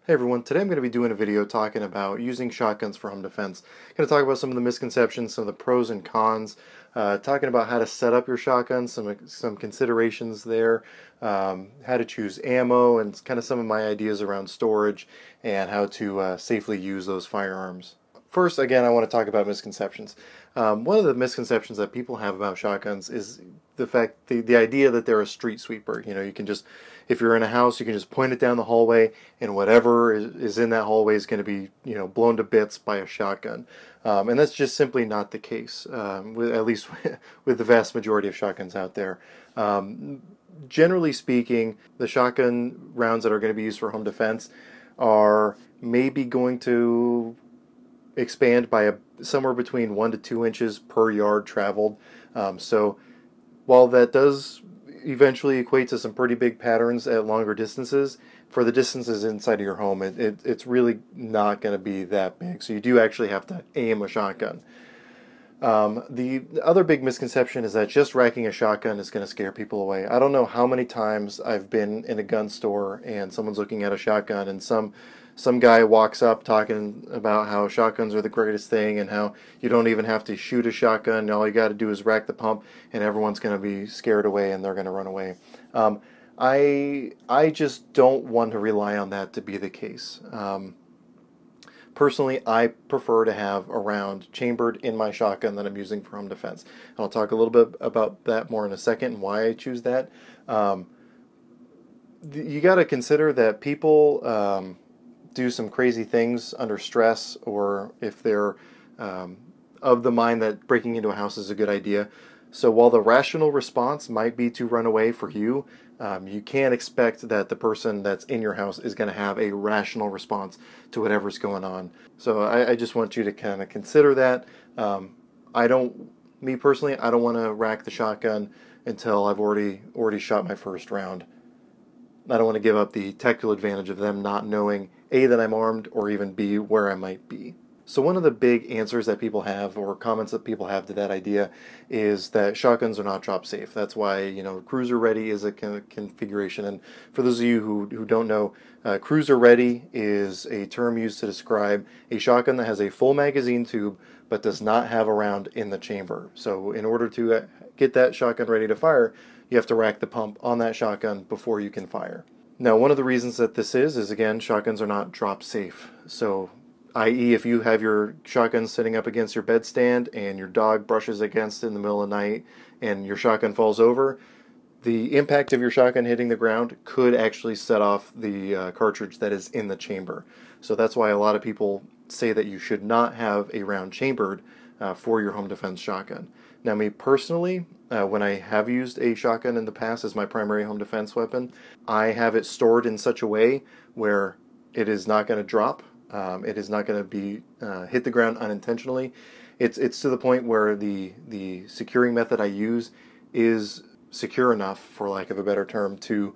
Hey everyone, today I'm going to be doing a video talking about using shotguns for home defense. I'm going to talk about some of the misconceptions, some of the pros and cons, talking about how to set up your shotgun, some considerations there, how to choose ammo, and kind of some of my ideas around storage and how to safely use those firearms. First, again, I want to talk about misconceptions. One of the misconceptions that people have about shotguns is the idea that they're a street sweeper. You know, you can just, if you're in a house, you can just point it down the hallway, and whatever is in that hallway is going to be, blown to bits by a shotgun. And that's just simply not the case, at least with the vast majority of shotguns out there. Generally speaking, the shotgun rounds that are going to be used for home defense are maybe going to expand by somewhere between 1 to 2 inches per yard traveled. So while that does eventually equate to some pretty big patterns at longer distances, for the distances inside of your home, it's really not going to be that big. So you do actually have to aim a shotgun. The other big misconception is that just racking a shotgun is going to scare people away. I don't know how many times I've been in a gun store and someone's looking at a shotgun and some guy walks up talking about how shotguns are the greatest thing and how you don't even have to shoot a shotgun. All you got to do is rack the pump and everyone's going to be scared away and they're going to run away. I just don't want to rely on that to be the case. Personally, I prefer to have a round chambered in my shotgun that I'm using for home defense. And I'll talk a little bit about that more in a second and why I choose that. You got to consider that people do some crazy things under stress, or if they're of the mind that breaking into a house is a good idea. So while the rational response might be to run away for you, you can't expect that the person that's in your house is going to have a rational response to whatever's going on. So I just want you to kind of consider that. Me personally, I don't want to rack the shotgun until I've already shot my first round. I don't want to give up the tactical advantage of them not knowing A, that I'm armed, or even B, where I might be. So one of the big answers that people have, or comments that people have to that idea, is that shotguns are not drop safe. That's why, cruiser ready is a configuration. And for those of you who don't know, cruiser ready is a term used to describe a shotgun that has a full magazine tube but does not have a round in the chamber. So in order to get that shotgun ready to fire, you have to rack the pump on that shotgun before you can fire. Now, one of the reasons that this is again, shotguns are not drop safe. So i.e., if you have your shotgun sitting up against your bedstand and your dog brushes against it in the middle of the night and your shotgun falls over, the impact of your shotgun hitting the ground could actually set off the cartridge that is in the chamber. So that's why a lot of people say that you should not have a round chambered for your home defense shotgun. Now, me personally, when I have used a shotgun in the past as my primary home defense weapon, I have it stored in such a way where it is not going to drop. It is not going to be hit the ground unintentionally. It's to the point where the securing method I use is secure enough, for lack of a better term, to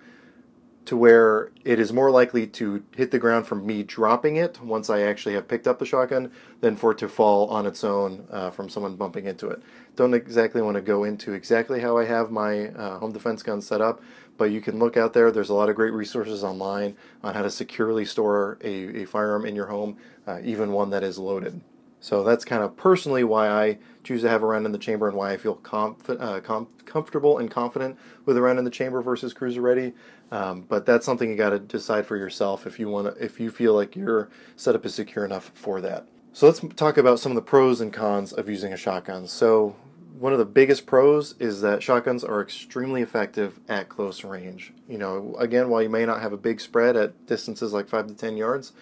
where it is more likely to hit the ground from me dropping it once I actually have picked up the shotgun than for it to fall on its own from someone bumping into it. Don't exactly want to go into exactly how I have my home defense gun set up, but you can look out there. There's a lot of great resources online on how to securely store a firearm in your home, even one that is loaded. So that's kind of personally why I choose to have a round in the chamber and why I feel comfortable and confident with a round in the chamber versus cruiser ready. But that's something you got to decide for yourself if you feel like your setup is secure enough for that. So let's talk about some of the pros and cons of using a shotgun. So one of the biggest pros is that shotguns are extremely effective at close range. Again, while you may not have a big spread at distances like 5 to 10 yards,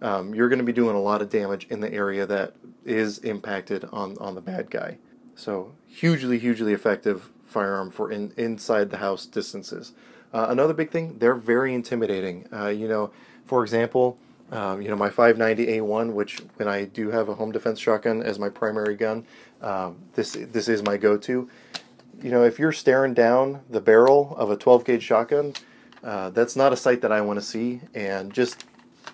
you're going to be doing a lot of damage in the area that is impacted on the bad guy. So hugely effective firearm for inside the house distances. Another big thing, they're very intimidating. For example, my 590A1, which when I do have a home defense shotgun as my primary gun, this is my go-to. If you're staring down the barrel of a 12 gauge shotgun, that's not a sight that I want to see, and just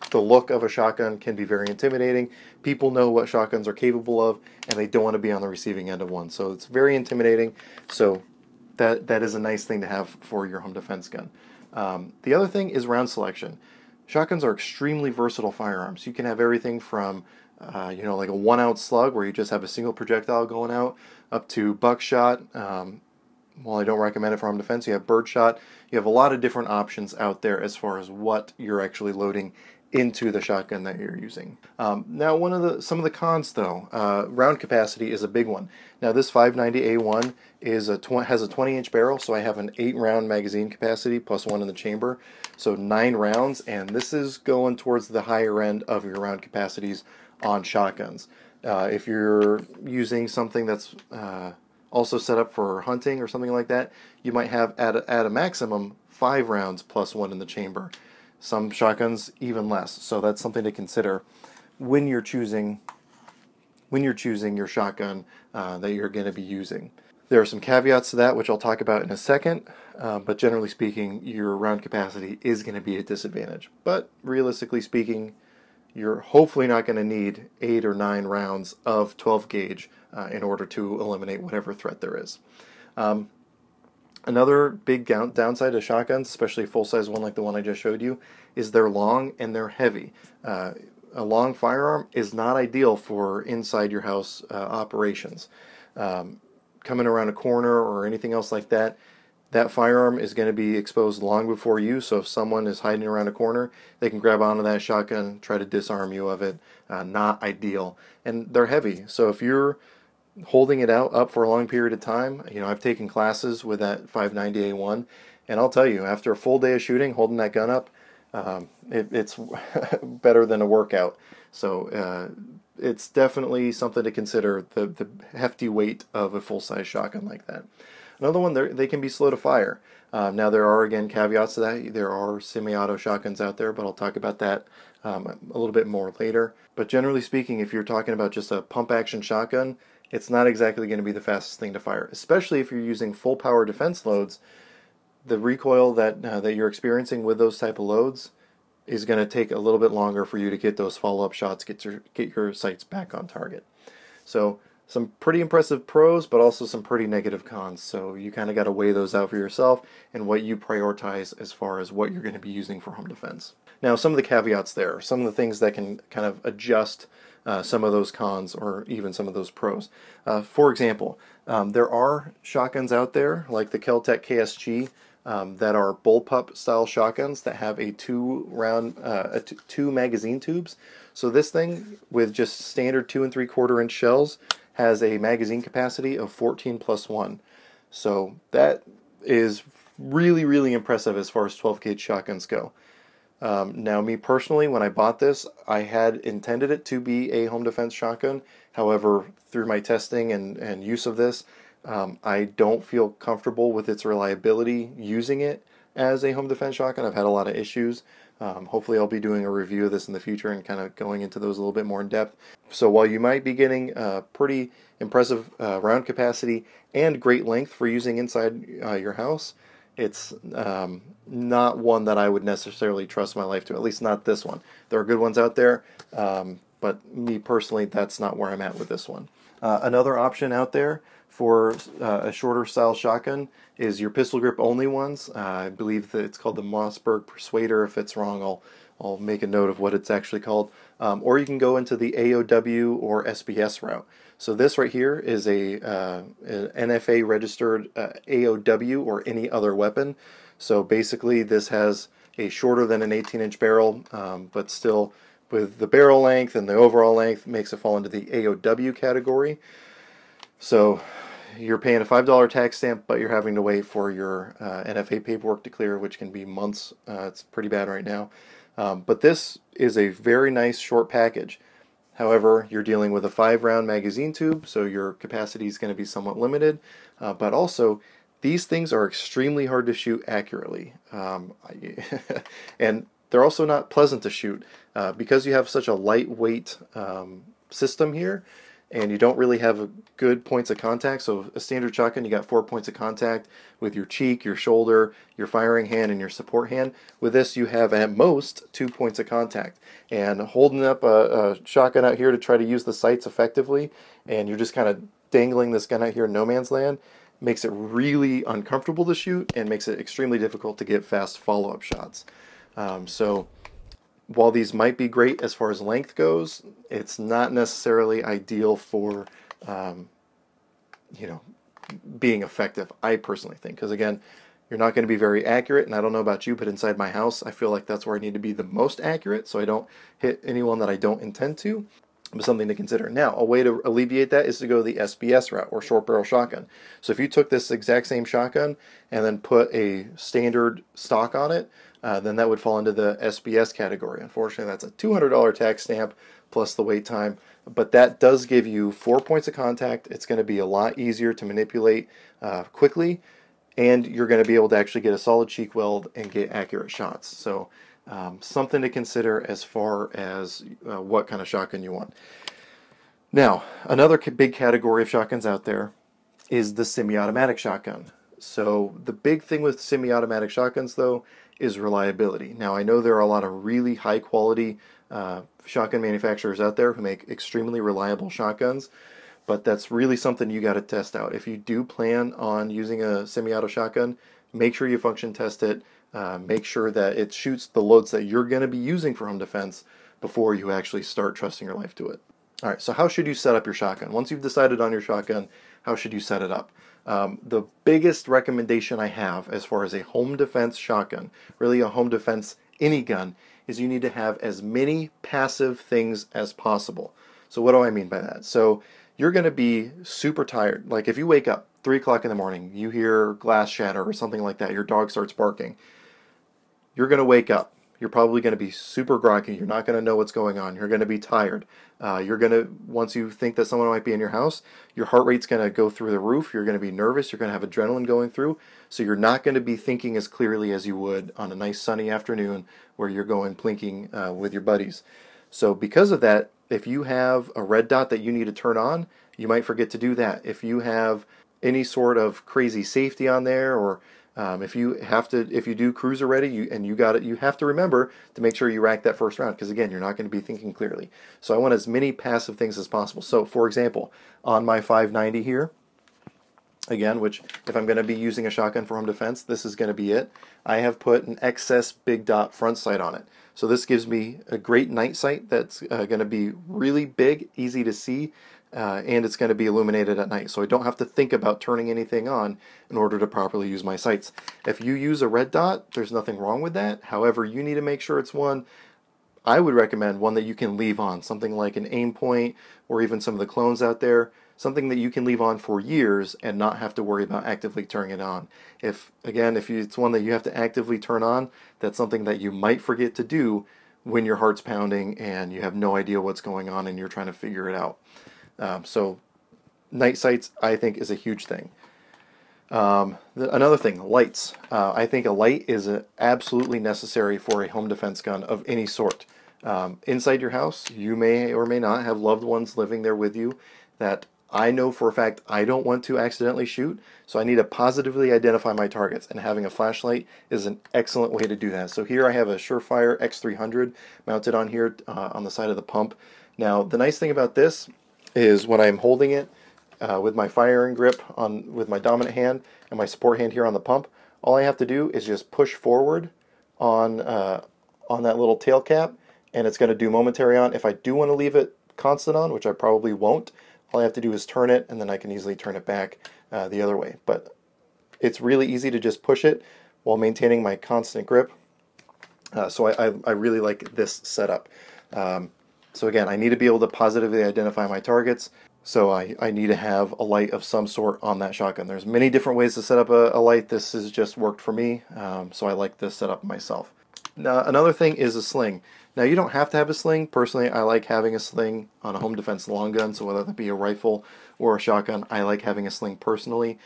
the look of a shotgun can be very intimidating. People know what shotguns are capable of, and they don't want to be on the receiving end of one. So it's very intimidating. So that is a nice thing to have for your home defense gun. The other thing is round selection. Shotguns are extremely versatile firearms. You can have everything from like a 1-ounce slug where you just have a single projectile going out, up to buckshot. While I don't recommend it for home defense, you have birdshot. You have a lot of different options out there as far as what you're actually loading into the shotgun that you're using. Now, some of the cons though, round capacity is a big one. Now, this 590A1 has a 20-inch barrel, so I have an 8-round magazine capacity plus 1 in the chamber, so 9 rounds, and this is going towards the higher end of your round capacities on shotguns. If you're using something that's also set up for hunting or something like that, you might have at a maximum 5 rounds plus 1 in the chamber. Some shotguns even less, so that's something to consider when you're choosing your shotgun that you're going to be using. There are some caveats to that, which I'll talk about in a second, but generally speaking, your round capacity is going to be a disadvantage. But realistically speaking, you're hopefully not going to need 8 or 9 rounds of 12 gauge in order to eliminate whatever threat there is. Another big downside to shotguns, especially a full-size one like the one I just showed you, is they're long and they're heavy. A long firearm is not ideal for inside your house operations. Coming around a corner or anything else like that, that firearm is going to be exposed long before you, so if someone is hiding around a corner, they can grab onto that shotgun, try to disarm you of it. Not ideal. And they're heavy, so if you're holding it up for a long period of time, I've taken classes with that 590A1, and I'll tell you, after a full day of shooting, holding that gun up, it's better than a workout. So it's definitely something to consider, the hefty weight of a full-size shotgun like that. Another one, they can be slow to fire. Now there are, again, caveats to that. There are semi-auto shotguns out there, but I'll talk about that a little bit more later. But generally speaking, if you're talking about just a pump-action shotgun, it's not exactly going to be the fastest thing to fire, especially if you're using full power defense loads. The recoil that you're experiencing with those type of loads is going to take a little bit longer for you to get those follow-up shots, get your sights back on target. So some pretty impressive pros, but also some pretty negative cons. So you kind of got to weigh those out for yourself and what you prioritize as far as what you're going to be using for home defense. Now, some of the caveats there, some of the things that can kind of adjust some of those cons or even some of those pros. For example, there are shotguns out there like the Kel-Tec KSG that are bullpup style shotguns that have a 2 magazine tubes. So this thing with just standard 2 3/4 inch shells has a magazine capacity of 14 plus 1. So that is really, really impressive as far as 12 gauge shotguns go. Now, me personally, when I bought this, I had intended it to be a home defense shotgun. However, through my testing and use of this, I don't feel comfortable with its reliability using it as a home defense shotgun. I've had a lot of issues. Hopefully I'll be doing a review of this in the future and kind of going into those a little bit more in depth. So while you might be getting pretty impressive round capacity and great length for using inside your house, it's not one that I would necessarily trust my life to, at least not this one. There are good ones out there, but me personally, that's not where I'm at with this one. Another option out there for a shorter style shotgun is your pistol grip only ones. I believe that it's called the Mossberg Persuader. If it's wrong, I'll make a note of what it's actually called. Or you can go into the AOW or SBS route. So this right here is an NFA registered AOW or any other weapon. So basically this has a shorter than an 18-inch barrel, but still with the barrel length and the overall length makes it fall into the AOW category. So you're paying a $5 tax stamp, but you're having to wait for your NFA paperwork to clear, which can be months. It's pretty bad right now. But this is a very nice short package. However, you're dealing with a 5-round magazine tube, so your capacity is going to be somewhat limited. But also, these things are extremely hard to shoot accurately. And they're also not pleasant to shoot. Because you have such a lightweight system here, and you don't really have good points of contact. So a standard shotgun, you got 4 points of contact with your cheek, your shoulder, your firing hand, and your support hand. With this, you have at most 2 points of contact. And holding up a shotgun out here to try to use the sights effectively, and you're just kind of dangling this gun out here in no man's land, makes it really uncomfortable to shoot and makes it extremely difficult to get fast follow-up shots. So while these might be great as far as length goes, it's not necessarily ideal for, you know, being effective, I personally think. Because again, you're not going to be very accurate, and I don't know about you, but inside my house, I feel like that's where I need to be the most accurate, so I don't hit anyone that I don't intend to. But something to consider. Now, a way to alleviate that is to go the SBS route, or short barrel shotgun. So if you took this exact same shotgun and then put a standard stock on it, then that would fall into the SBS category. Unfortunately, that's a $200 tax stamp plus the wait time, but that does give you 4 points of contact. It's going to be a lot easier to manipulate quickly, and you're going to be able to actually get a solid cheek weld and get accurate shots. So something to consider as far as what kind of shotgun you want. Now, another big category of shotguns out there is the semi-automatic shotgun. So the big thing with semi-automatic shotguns, though, is reliability. Now, I know there are a lot of really high-quality shotgun manufacturers out there who make extremely reliable shotguns, but that's really something you got to test out. If you do plan on using a semi-auto shotgun, make sure you function test it. Make sure that it shoots the loads that you're going to be using for home defense before you actually start trusting your life to it. All right, so how should you set up your shotgun? Once you've decided on your shotgun, how should you set it up? The biggest recommendation I have as far as a home defense shotgun, really a home defense any gun, is you need to have as many passive things as possible. So what do I mean by that? So you're going to be super tired. Like if you wake up 3 o'clock in the morning, you hear glass shatter or something like that, your dog starts barking. You're going to wake up. You're probably going to be super groggy. You're not going to know what's going on. You're going to be tired. You're going to, once you think that someone might be in your house, your heart rate's going to go through the roof. You're going to be nervous. You're going to have adrenaline going through. So you're not going to be thinking as clearly as you would on a nice sunny afternoon where you're going plinking with your buddies. So because of that, if you have a red dot that you need to turn on, you might forget to do that. If you have any sort of crazy safety on there, or if you do cruiser ready, you have to remember to make sure you rack that first round, because again, you're not going to be thinking clearly. So I want as many passive things as possible. So for example, on my 590 here, again, which if I'm going to be using a shotgun for home defense, this is going to be it. I have put an XS big dot front sight on it. So this gives me a great night sight that's going to be really big, easy to see, and it's going to be illuminated at night. So I don't have to think about turning anything on in order to properly use my sights. If you use a red dot, there's nothing wrong with that. However, you need to make sure it's one, I would recommend one that you can leave on, something like an aim point or even some of the clones out there, something that you can leave on for years and not have to worry about actively turning it on. If it's one that you have to actively turn on, that's something that you might forget to do when your heart's pounding and you have no idea what's going on and you're trying to figure it out. So night sights, I think, is a huge thing. Another thing, lights. I think a light is absolutely necessary for a home defense gun of any sort. Inside your house, you may or may not have loved ones living there with you that I know for a fact I don't want to accidentally shoot, so I need to positively identify my targets, and having a flashlight is an excellent way to do that. So here I have a Surefire X300 mounted on here on the side of the pump. Now, the nice thing about this is when I'm holding it with my firing grip with my dominant hand and my support hand here on the pump, all I have to do is just push forward on that little tail cap, and it's going to do momentary on. If I do want to leave it constant on, which I probably won't, all I have to do is turn it, and then I can easily turn it back the other way. But it's really easy to just push it while maintaining my constant grip. So I really like this setup. So again, I need to be able to positively identify my targets, so I need to have a light of some sort on that shotgun. There's many different ways to set up a light. This has just worked for me, so I like this setup myself. Now, another thing is a sling. Now, you don't have to have a sling. Personally, I like having a sling on a home defense long gun, so whether that be a rifle or a shotgun, I like having a sling personally.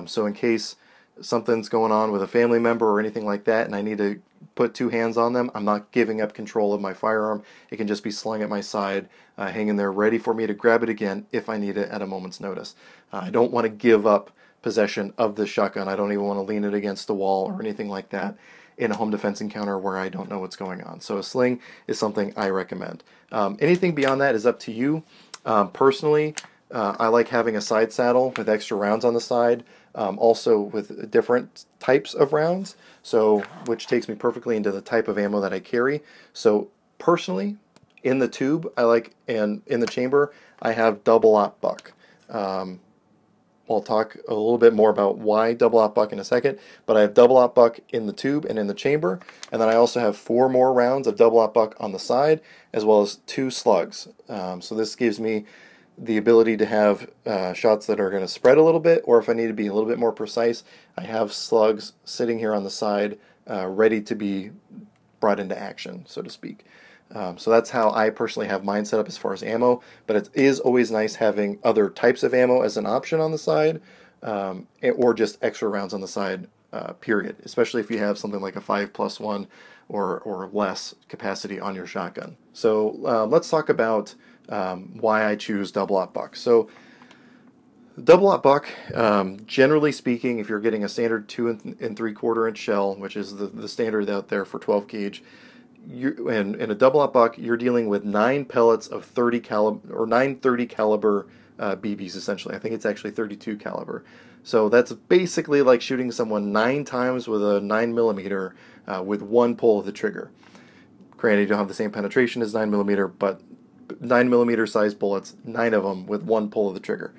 So in case something's going on with a family member or anything like that and I need to put 2 hands on them, I'm not giving up control of my firearm. It can just be slung at my side, hanging there ready for me to grab it again if I need it at a moment's notice. I don't want to give up possession of the shotgun. I don't even want to lean it against the wall or anything like that in a home defense encounter where I don't know what's going on. So a sling is something I recommend. Anything beyond that is up to you. Personally, I like having a side saddle with extra rounds on the side, also with different types of rounds, so which takes me perfectly into the type of ammo that I carry. So Personally, in the tube, and in the chamber, I have double op buck. I'll talk a little bit more about why double op buck in a second, but I have double op buck in the tube and in the chamber, and then I also have 4 more rounds of double op buck on the side, as well as 2 slugs. So this gives me the ability to have shots that are going to spread a little bit, or if I need to be a little bit more precise, I have slugs sitting here on the side ready to be brought into action, so to speak. So that's how I personally have mine set up as far as ammo, but it is always nice having other types of ammo as an option on the side, or just extra rounds on the side, period, especially if you have something like a 5+1 or less capacity on your shotgun. So let's talk about why I choose double op buck. So double op buck, generally speaking, if you're getting a standard 2 3/4 inch shell, which is the standard out there for 12 gauge, in a double op buck, you're dealing with 9 pellets of 30 caliber or 930 caliber BBs essentially. I think it's actually 32 caliber. So that's basically like shooting someone 9 times with a 9mm with one pull of the trigger. Granted, you don't have the same penetration as 9mm, but 9mm size bullets, 9 of them with one pull of the trigger.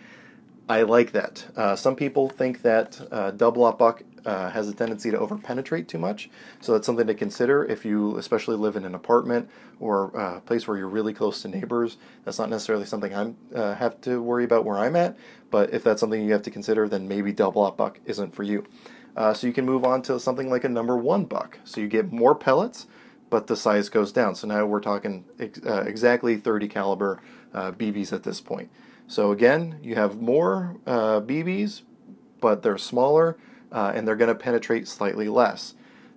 I like that. Some people think that double op buck has a tendency to over-penetrate too much, so that's something to consider if you especially live in an apartment or a place where you're really close to neighbors. That's not necessarily something I have to worry about where I'm at, but if that's something you have to consider, then maybe double op buck isn't for you. So you can move on to something like a number 1 buck. So you get more pellets, but the size goes down. So now we're talking exactly 30 caliber BBs at this point. So again, you have more BBs, but they're smaller, and they're going to penetrate slightly less.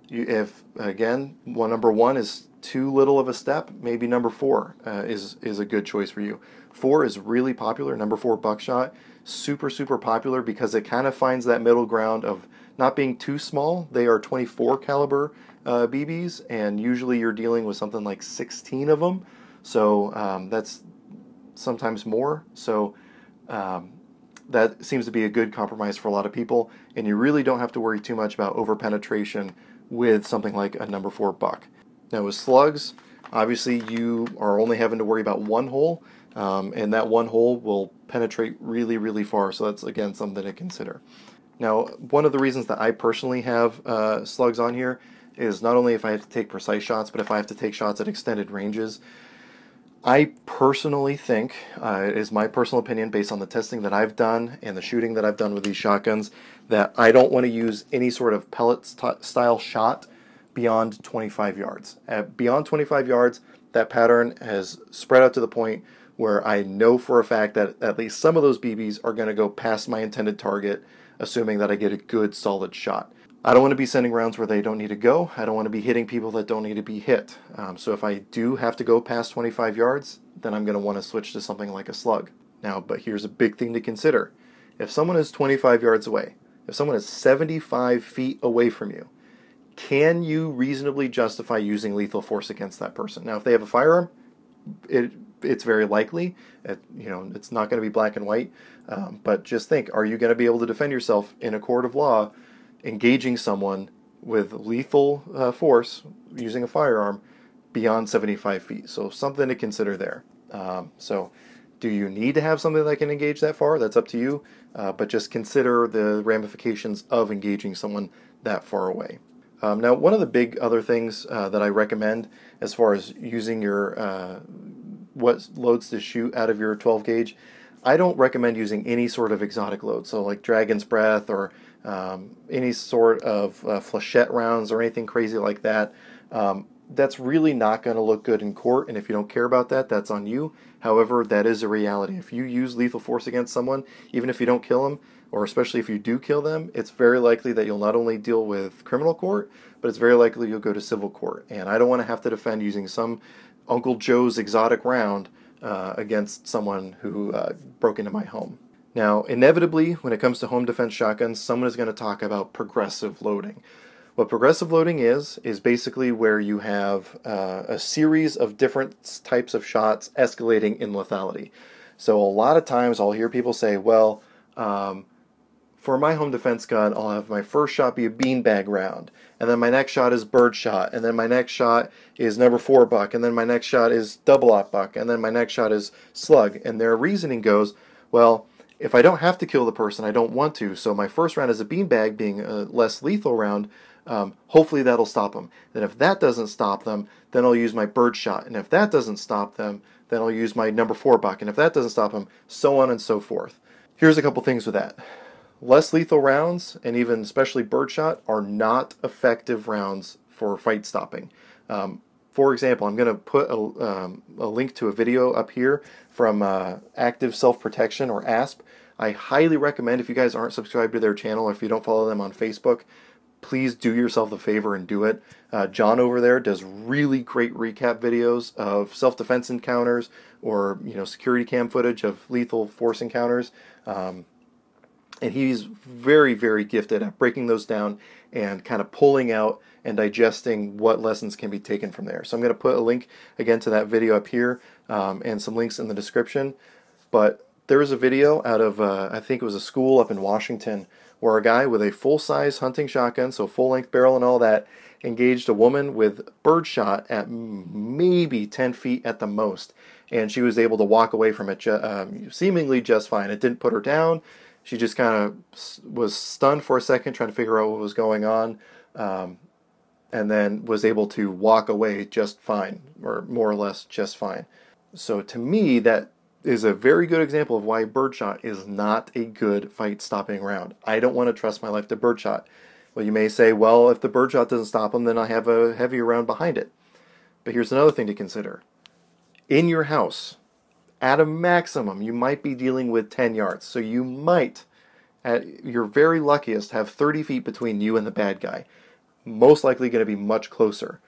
If again, number 1 is too little of a step, maybe number 4 is a good choice for you. 4 is really popular. Number 4 buckshot, super popular because it kind of finds that middle ground of not being too small. They are 24 caliber BBs, and usually you're dealing with something like 16 of them. So that's sometimes more. So that seems to be a good compromise for a lot of people, and you really don't have to worry too much about over-penetration with something like a number 4 buck. Now with slugs, obviously you are only having to worry about one hole, and that one hole will penetrate really far, so that's again something to consider. Now, one of the reasons that I personally have slugs on here is not only if I have to take precise shots, but if I have to take shots at extended ranges. I personally think, it is my personal opinion based on the testing that I've done and the shooting that I've done with these shotguns, that I don't want to use any sort of pellet style shot beyond 25 yards. Beyond 25 yards, that pattern has spread out to the point where I know for a fact that at least some of those BBs are going to go past my intended target, assuming that I get a good solid shot. I don't want to be sending rounds where they don't need to go. I don't want to be hitting people that don't need to be hit. So if I do have to go past 25 yards, then I'm going to want to switch to something like a slug. Now, but here's a big thing to consider. If someone is 25 yards away, if someone is 75 feet away from you, can you reasonably justify using lethal force against that person? Now, if they have a firearm, it's very likely. It's not going to be black and white. But just think, are you going to be able to defend yourself in a court of law engaging someone with lethal force using a firearm beyond 75 feet? So something to consider there. So do you need to have something that can engage that far? That's up to you. But just consider the ramifications of engaging someone that far away. Now, one of the big other things that I recommend as far as using your what loads to shoot out of your 12 gauge, I don't recommend using any sort of exotic load. So like Dragon's Breath or any sort of flechette rounds or anything crazy like that. That's really not going to look good in court, and if you don't care about that, that's on you. However, that is a reality. If you use lethal force against someone, even if you don't kill them, or especially if you do kill them, it's very likely that you'll not only deal with criminal court, but it's very likely you'll go to civil court. And I don't want to have to defend using some Uncle Joe's exotic round against someone who broke into my home. Now, inevitably, when it comes to home defense shotguns, someone is going to talk about progressive loading. What progressive loading is basically where you have a series of different types of shots escalating in lethality. So a lot of times I'll hear people say, well, for my home defense gun, I'll have my first shot be a beanbag round, and then my next shot is bird shot, and then my next shot is number 4 buck, and then my next shot is double-aught buck, and then my next shot is slug. And their reasoning goes, well, if I don't have to kill the person, I don't want to, so my first round is a beanbag, being a less lethal round, hopefully that'll stop them. Then if that doesn't stop them, then I'll use my bird shot, and if that doesn't stop them, then I'll use my number 4 buck, and if that doesn't stop them, so on and so forth. Here's a couple things with that. Less lethal rounds, and even especially birdshot, are not effective rounds for fight stopping. For example, I'm going to put a link to a video up here from Active Self-Protection, or ASP. I highly recommend, if you guys aren't subscribed to their channel, or if you don't follow them on Facebook, please do yourself a favor and do it. John over there does really great recap videos of self-defense encounters, or security cam footage of lethal force encounters. And he's very, very gifted at breaking those down and kind of pulling out and digesting what lessons can be taken from there. So I'm going to put a link again to that video up here, and some links in the description. But there was a video out of, I think it was a school up in Washington, where a guy with a full-size hunting shotgun, so full-length barrel and all that, engaged a woman with birdshot at maybe 10 feet at the most. And she was able to walk away from it seemingly just fine. It didn't put her down. She just kind of was stunned for a second, trying to figure out what was going on, and then was able to walk away just fine, or more or less just fine. So to me, that is a very good example of why birdshot is not a good fight-stopping round. I don't want to trust my life to birdshot. Well, you may say, well, if the birdshot doesn't stop them, then I have a heavier round behind it. But here's another thing to consider. In your house, at a maximum, you might be dealing with 10 yards. So you might, at your very luckiest, have 30 feet between you and the bad guy. Most likely going to be much closer.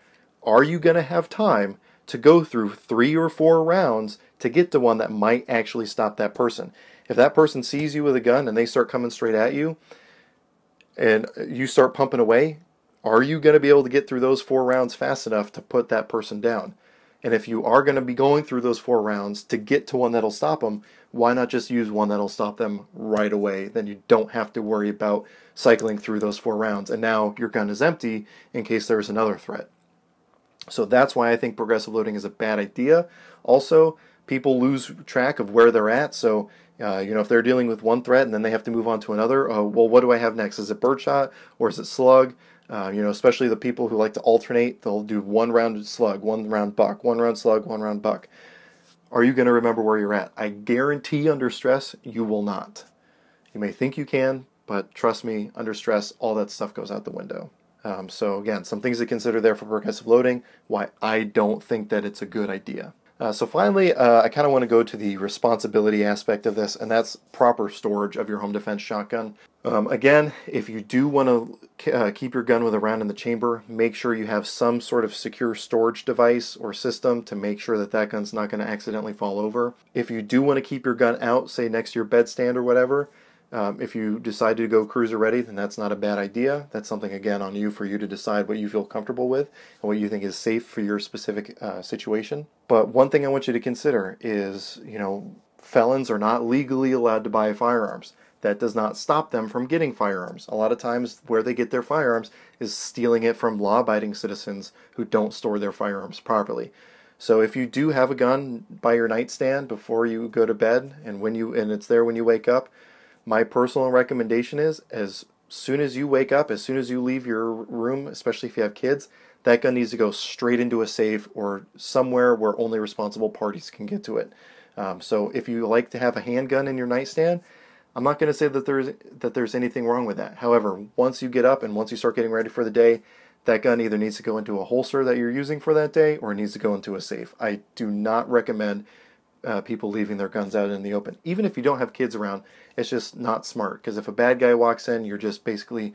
Are you going to have time to go through 3 or 4 rounds to get to one that might actually stop that person? If that person sees you with a gun and they start coming straight at you, and you start pumping away, are you going to be able to get through those 4 rounds fast enough to put that person down? And if you are going to be going through those 4 rounds to get to one that'll stop them, why not just use one that'll stop them right away? Then you don't have to worry about cycling through those 4 rounds. And now your gun is empty in case there's another threat. So that's why I think progressive loading is a bad idea. Also, people lose track of where they're at. So, if they're dealing with one threat and then they have to move on to another, well, what do I have next? Is it birdshot or is it slug? Especially the people who like to alternate, they'll do 1 round slug, 1 round buck, 1 round slug, 1 round buck. Are you going to remember where you're at? I guarantee under stress, you will not. You may think you can, but trust me, under stress, all that stuff goes out the window. So again, some things to consider there for progressive loading, why I don't think that it's a good idea. So finally, I kind of want to go to the responsibility aspect of this, and that's proper storage of your home defense shotgun. Again, if you do want to keep your gun with a round in the chamber, make sure you have some sort of secure storage device or system to make sure that that gun's not going to accidentally fall over. If you do want to keep your gun out, say next to your bedstand or whatever, if you decide to go cruiser ready, then that's not a bad idea. That's something, again, on you for you to decide what you feel comfortable with and what you think is safe for your specific situation. But one thing I want you to consider is, felons are not legally allowed to buy firearms. That does not stop them from getting firearms. A lot of times where they get their firearms is stealing it from law-abiding citizens who don't store their firearms properly. So if you do have a gun by your nightstand before you go to bed and it's there when you wake up, my personal recommendation is, as soon as you wake up, as soon as you leave your room, especially if you have kids, that gun needs to go straight into a safe or somewhere where only responsible parties can get to it. So if you like to have a handgun in your nightstand, I'm not going to say that there's anything wrong with that. However, once you get up and once you start getting ready for the day, that gun either needs to go into a holster that you're using for that day or it needs to go into a safe. I do not recommend people leaving their guns out in the open. Even if you don't have kids around, it's just not smart, because if a bad guy walks in, you're just basically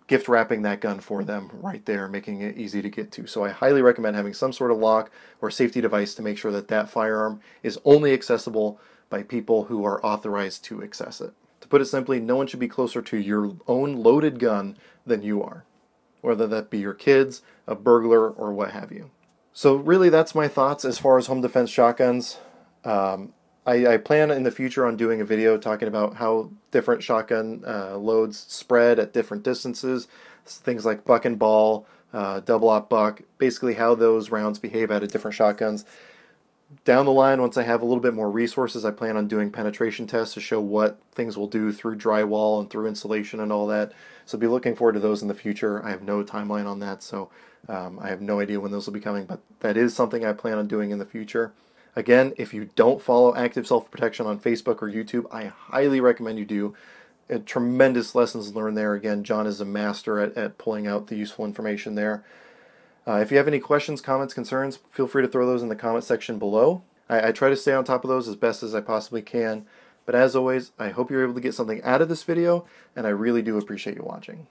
gift wrapping that gun for them right there, making it easy to get to. So I highly recommend having some sort of lock or safety device to make sure that that firearm is only accessible by people who are authorized to access it. To put it simply, no one should be closer to your own loaded gun than you are, whether that be your kids, a burglar, or what have you. So really, that's my thoughts as far as home defense shotguns. I plan in the future on doing a video talking about how different shotgun loads spread at different distances, things like buck and ball, double op buck, basically how those rounds behave out of different shotguns. Down the line, once I have a little bit more resources, I plan on doing penetration tests to show what things will do through drywall and through insulation and all that. So be looking forward to those in the future. I have no timeline on that, so I have no idea when those will be coming, but that is something I plan on doing in the future. Again, if you don't follow Active Self-Protection on Facebook or YouTube, I highly recommend you do. Tremendous lessons learned there. Again, John is a master at pulling out the useful information there. If you have any questions, comments, concerns, feel free to throw those in the comment section below. I try to stay on top of those as best as I possibly can. But as always, I hope you're able to get something out of this video, and I really do appreciate you watching.